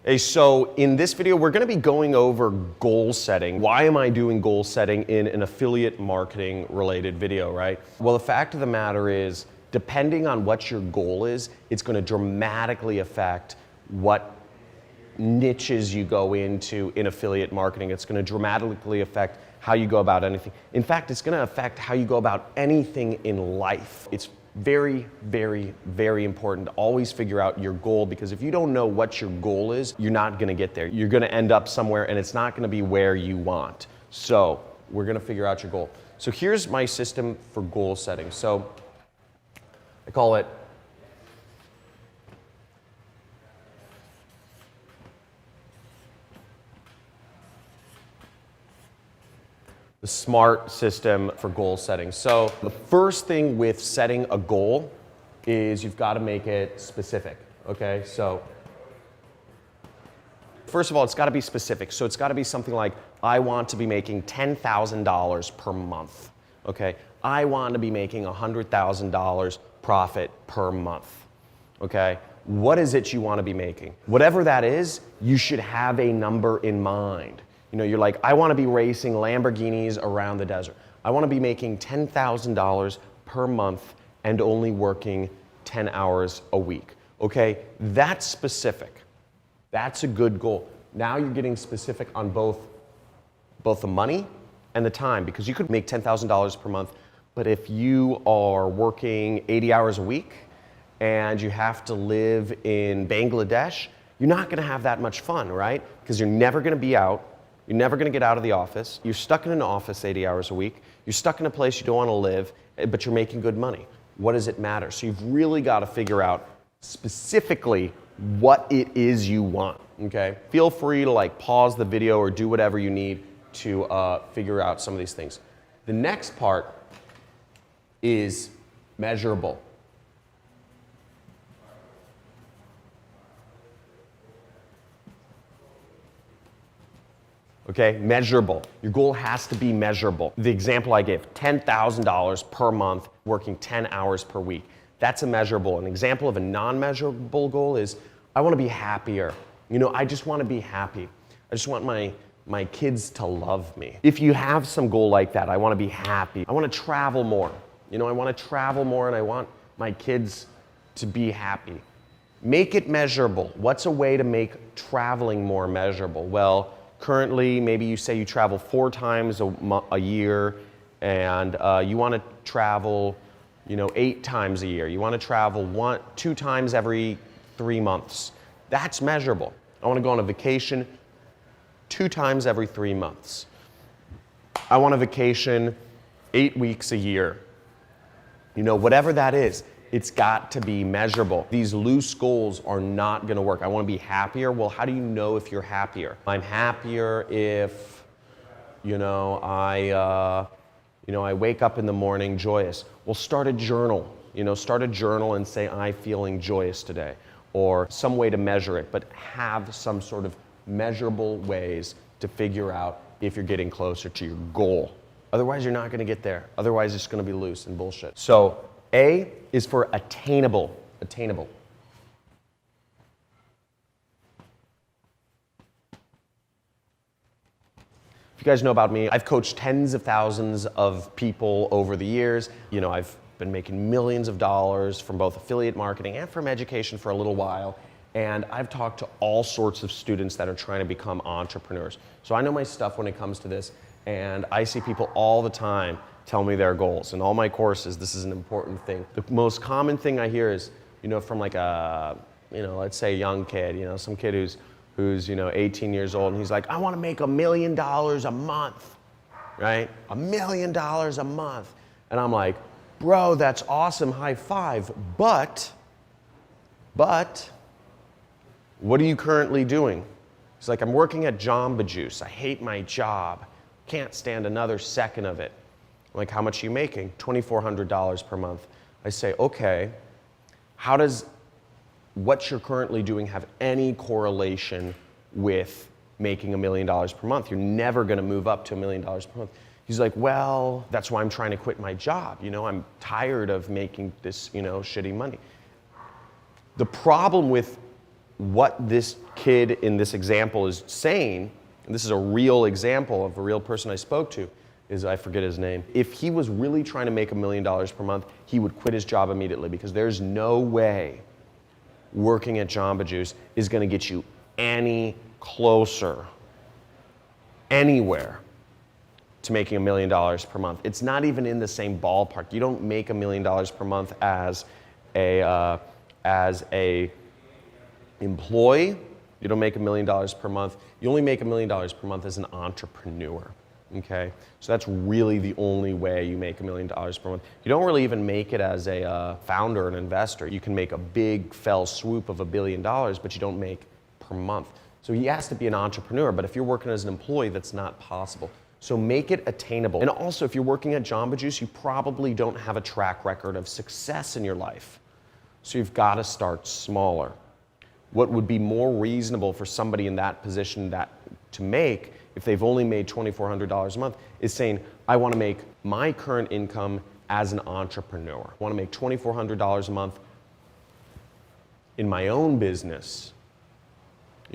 Hey, so in this video, we're gonna be going over goal setting. Why am I doing goal setting in an affiliate marketing related video, right? Well, the fact of the matter is, depending on what your goal is, it's gonna dramatically affect what niches you go into in affiliate marketing. It's gonna dramatically affect how you go about anything. In fact, it's gonna affect how you go about anything in life. It's very, very, very important to always figure out your goal, because if you don't know what your goal is, you're not gonna get there. You're gonna end up somewhere and it's not gonna be where you want. So we're gonna figure out your goal. So here's my system for goal setting. So I call it the SMART system for goal setting. So the first thing with setting a goal is you've got to make it specific, okay? So first of all, it's got to be specific. So it's got to be something like, I want to be making $10,000 per month, okay? I want to be making $100,000 profit per month, okay? What is it you want to be making? Whatever that is, you should have a number in mind. You know, you're like, I want to be racing Lamborghinis around the desert. I want to be making $10,000 per month and only working 10 hours a week. Okay, that's specific. That's a good goal. Now you're getting specific on both the money and the time, because you could make $10,000 per month, but if you are working 80 hours a week and you have to live in Bangladesh, you're not going to have that much fun, right? Because you're never going to be out. You're never going to get out of the office. You're stuck in an office 80 hours a week. You're stuck in a place you don't want to live, but you're making good money. What does it matter? So you've really got to figure out specifically what it is you want, okay? Feel free to like pause the video or do whatever you need to figure out some of these things. The next part is measurable. Okay, measurable. Your goal has to be measurable. The example I gave, $10,000 per month, working 10 hours per week. That's a measurable. An example of a non-measurable goal is, I want to be happier. You know, I just want to be happy. I just want my kids to love me. If you have some goal like that, I want to be happy. I want to travel more. You know, I want to travel more and I want my kids to be happy. Make it measurable. What's a way to make traveling more measurable? Well, currently, maybe you say you travel 4 times a year, and you want to travel, 8 times a year. You want to travel 2 times every 3 months. That's measurable. I want to go on a vacation 2 times every 3 months. I want a vacation 8 weeks a year. Whatever that is. It's got to be measurable. These loose goals are not going to work. I want to be happier. Well, how do you know if you're happier? I'm happier if, I wake up in the morning joyous. Well, start a journal. Start a journal and say, I'm feeling joyous today, or some way to measure it, but have some sort of measurable ways to figure out if you're getting closer to your goal. Otherwise, you're not going to get there. Otherwise, it's going to be loose and bullshit. So, A is for attainable. Attainable. If you guys know about me, I've coached tens of thousands of people over the years. I've been making millions of dollars from both affiliate marketing and from education for a little while. And I've talked to all sorts of students that are trying to become entrepreneurs. So I know my stuff when it comes to this, and I see people all the time tell me their goals. In all my courses, this is an important thing. The most common thing I hear is, from like a, let's say a young kid, some kid who's 18 years old, and he's like, I want to make $1 million a month, right? $1 million a month. And I'm like, bro, that's awesome, high five, but, what are you currently doing? He's like, I'm working at Jamba Juice. I hate my job. Can't stand another second of it. I'm like, how much are you making? $2,400 per month. I say, okay, how does what you're currently doing have any correlation with making $1 million per month? You're never going to move up to $1 million per month. He's like, well, that's why I'm trying to quit my job. I'm tired of making this, shitty money. The problem with what this kid in this example is saying, and this is a real example of a real person I spoke to, is, I forget his name. If he was really trying to make $1 million per month, he would quit his job immediately, because there's no way working at Jamba Juice is going to get you any closer, anywhere, to making $1 million per month. It's not even in the same ballpark. You don't make $1 million per month as a employee. You don't make $1 million per month. You only make $1 million per month as an entrepreneur. Okay, so that's really the only way you make $1 million per month. You don't really even make it as a founder or an investor. You can make a big fell swoop of $1 billion, but you don't make per month. So he has to be an entrepreneur, but if you're working as an employee, that's not possible. So make it attainable. And also, if you're working at Jamba Juice, you probably don't have a track record of success in your life. So you've got to start smaller. What would be more reasonable for somebody in that position to make, if they've only made $2,400 a month, is saying, I want to make my current income as an entrepreneur. I want to make $2,400 a month in my own business.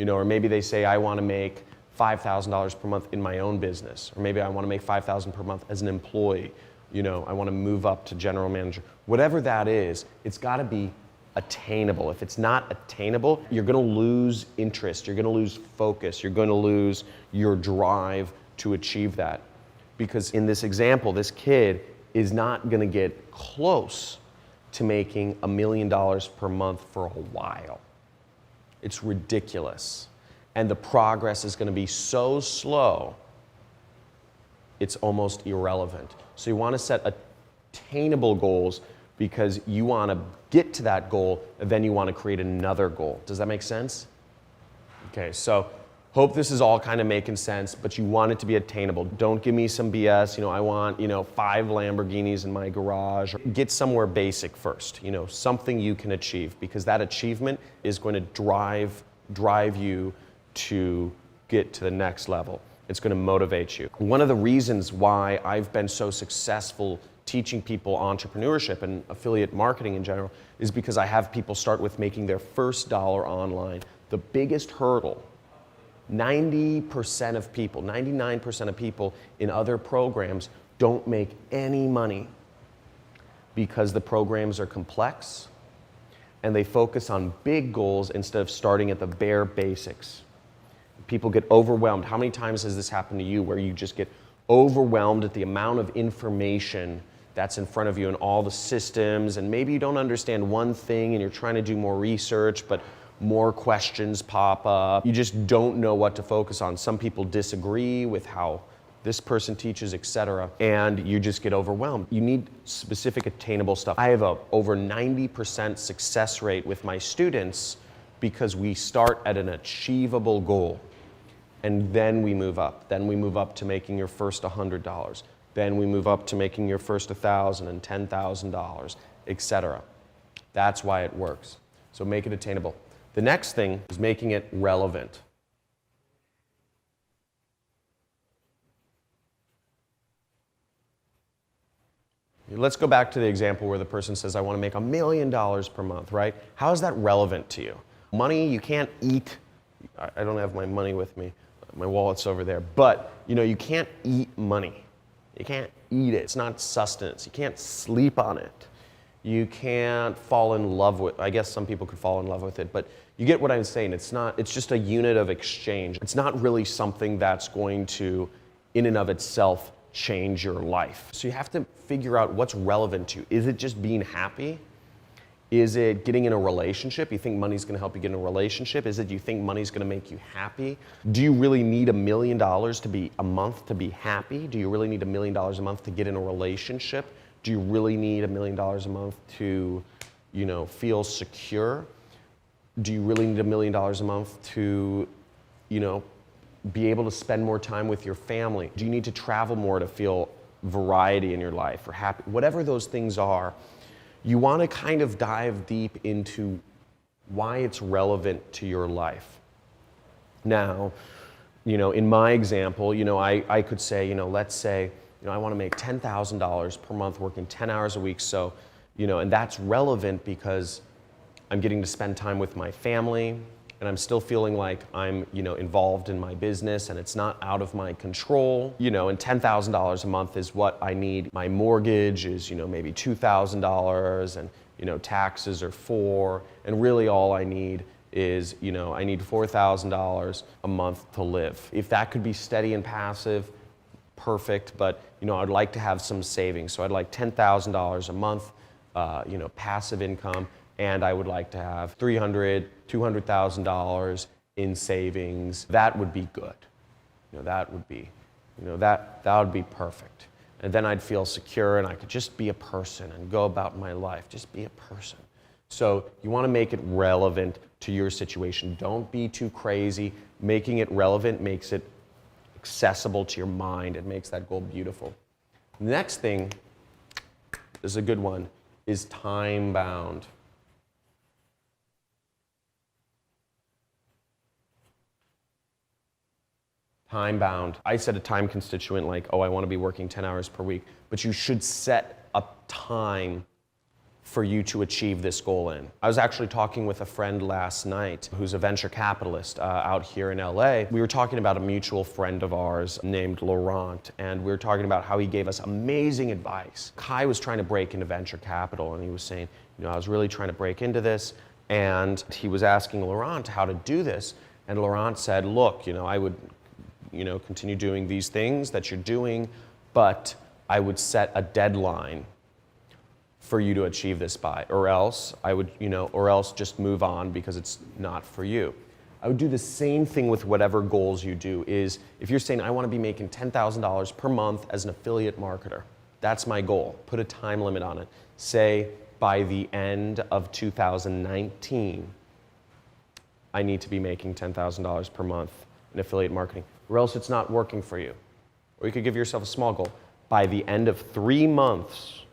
Or maybe they say, I want to make $5,000 per month in my own business. Or maybe I want to make $5,000 per month as an employee. I want to move up to general manager. Whatever that is, it's got to be attainable. If it's not attainable, you're going to lose interest, you're going to lose focus, you're going to lose your drive to achieve that. Because in this example, this kid is not going to get close to making $1 million per month for a while. It's ridiculous. And the progress is going to be so slow, it's almost irrelevant. So you want to set attainable goals, because you want to get to that goal, and then you want to create another goal. Does that make sense? Okay, so hope this is all kind of making sense, but you want it to be attainable. Don't give me some BS, I want, 5 Lamborghinis in my garage. Get somewhere basic first, something you can achieve, because that achievement is going to drive you to get to the next level. It's going to motivate you. One of the reasons why I've been so successful teaching people entrepreneurship and affiliate marketing in general is because I have people start with making their first dollar online. The biggest hurdle, 90% of people, 99% of people in other programs don't make any money because the programs are complex and they focus on big goals instead of starting at the bare basics. People get overwhelmed. How many times has this happened to you, where you just get overwhelmed at the amount of information that's in front of you and all the systems, and maybe you don't understand one thing and you're trying to do more research, but more questions pop up. You just don't know what to focus on. Some people disagree with how this person teaches, etc., and you just get overwhelmed. You need specific attainable stuff. I have a over 90% success rate with my students because we start at an achievable goal, and then we move up. Then we move up to making your first $100. Then we move up to making your first $1,000 and $10,000, etc. That's why it works. So make it attainable. The next thing is making it relevant. Let's go back to the example where the person says, I want to make $1 million per month, right? How is that relevant to you? Money, you can't eat. I don't have my money with me. My wallet's over there. But, you can't eat money. You can't eat it. It's not sustenance. You can't sleep on it. You can't fall in love with it. I guess some people could fall in love with it, but you get what I'm saying. It's just a unit of exchange. It's not really something that's going to, in and of itself, change your life. So you have to figure out what's relevant to you. Is it just being happy? Is it getting in a relationship? You think money's going to help you get in a relationship? Is it you think money's going to make you happy? Do you really need $1 million a month to be happy? Do you really need $1 million a month to get in a relationship? Do you really need $1 million a month to, feel secure? Do you really need $1 million a month to, be able to spend more time with your family? Do you need to travel more to feel variety in your life or happy? Whatever those things are, you want to kind of dive deep into why it's relevant to your life. Now, in my example, I could say, let's say, I want to make $10,000 per month working 10 hours a week. So, and that's relevant because I'm getting to spend time with my family. and I'm still feeling like I'm, involved in my business and it's not out of my control, and $10,000 a month is what I need. My mortgage is, maybe $2,000 and, taxes are $4,000, and really all I need is, I need $4,000 a month to live. If that could be steady and passive, perfect, but, I'd like to have some savings. So I'd like $10,000 a month, passive income, and I would like to have $300,000, $200,000 in savings. That would be good. That would be, that would be perfect. And then I'd feel secure and I could just be a person and go about my life, just be a person. So you want to make it relevant to your situation. Don't be too crazy. Making it relevant makes it accessible to your mind. It makes that goal beautiful. The next thing is a good one, is time bound. Time bound. I said a time constituent like, oh, I want to be working 10 hours per week, but you should set a time for you to achieve this goal in. I was actually talking with a friend last night who's a venture capitalist out here in LA. We were talking about a mutual friend of ours named Laurent, and we were talking about how he gave us amazing advice. Kai was trying to break into venture capital, and he was saying, I was really trying to break into this, and he was asking Laurent how to do this, and Laurent said, look, I would continue doing these things that you're doing, but I would set a deadline for you to achieve this by, or else I would, or else just move on because it's not for you. I would do the same thing with whatever goals you do. Is if you're saying I want to be making $10,000 per month as an affiliate marketer, that's my goal. Put a time limit on it. Say by the end of 2019, I need to be making $10,000 per month in affiliate marketing, or else it's not working for you. Or you could give yourself a small goal. By the end of 3 months,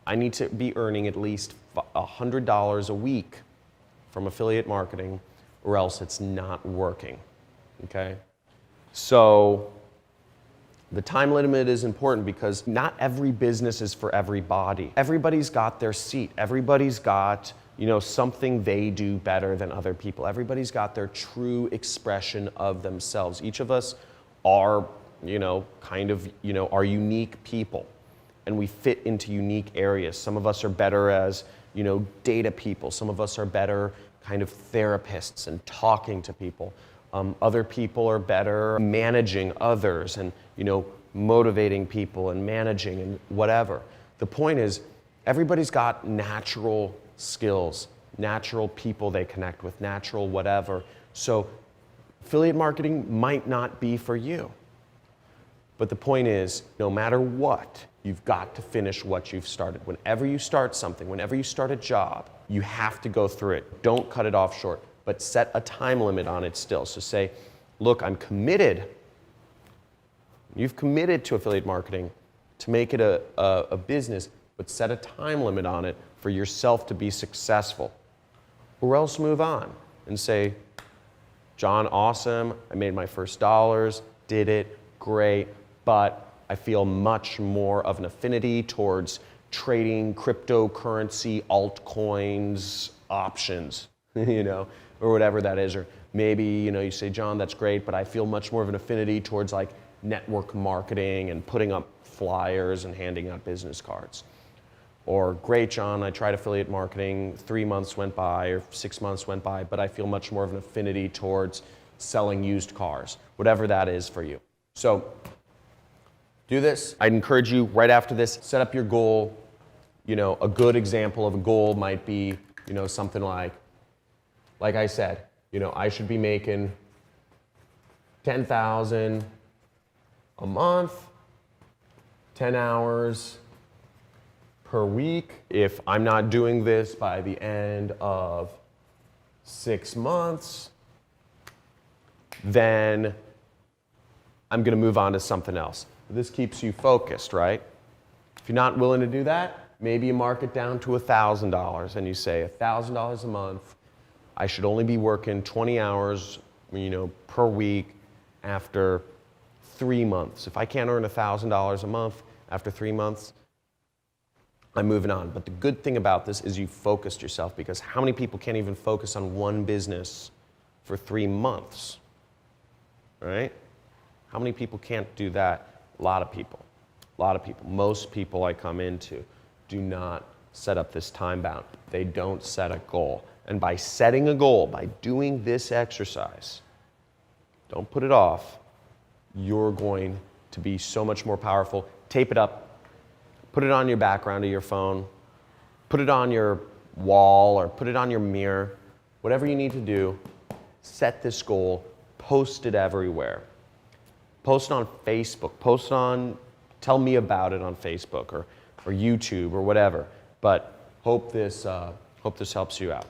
I need to be earning at least $100 a week from affiliate marketing, or else it's not working, okay? So the time limit is important because not every business is for everybody. Everybody's got their seat. Everybody's got, something they do better than other people. Everybody's got their true expression of themselves. Each of us are, are unique people, and we fit into unique areas. Some of us are better as, data people. Some of us are better kind of therapists and talking to people. Other people are better managing others and, motivating people and managing and whatever. The point is, everybody's got natural skills, natural people they connect with, natural whatever. So affiliate marketing might not be for you. But the point is, no matter what, you've got to finish what you've started. Whenever you start something, whenever you start a job, you have to go through it. Don't cut it off short, but set a time limit on it still. So say, look, I'm committed. You've committed to affiliate marketing to make it a business, but set a time limit on it for yourself to be successful. Or else move on and say, John, awesome. I made my first dollars, did it, great, but I feel much more of an affinity towards trading cryptocurrency, altcoins, options, or whatever that is. Or maybe, you say, John, that's great, but I feel much more of an affinity towards like network marketing and putting up flyers and handing out business cards. Or, great, John, I tried affiliate marketing, 3 months went by or 6 months went by, but I feel much more of an affinity towards selling used cars, whatever that is for you. So do this. I'd encourage you right after this, set up your goal. A good example of a goal might be, something like I said, I should be making $10,000 a month, 10 hours per week. If I'm not doing this by the end of 6 months, then I'm going to move on to something else. This keeps you focused, right? If you're not willing to do that, maybe you mark it down to $1,000 and you say $1,000 a month. I should only be working 20 hours, per week after 3 months. If I can't earn $1,000 a month after 3 months, I'm moving on. But the good thing about this is you focused yourself, because how many people can't even focus on one business for 3 months, right? How many people can't do that? A lot of people. A lot of people. Most people I come into do not set up this time bound. They don't set a goal. And by setting a goal, by doing this exercise, don't put it off, you're going to be so much more powerful. Tape it up, put it on your background of your phone, put it on your wall or put it on your mirror, whatever you need to do, set this goal, post it everywhere. Post it on Facebook, post it on, tell me about it on Facebook or YouTube or whatever. But hope this helps you out.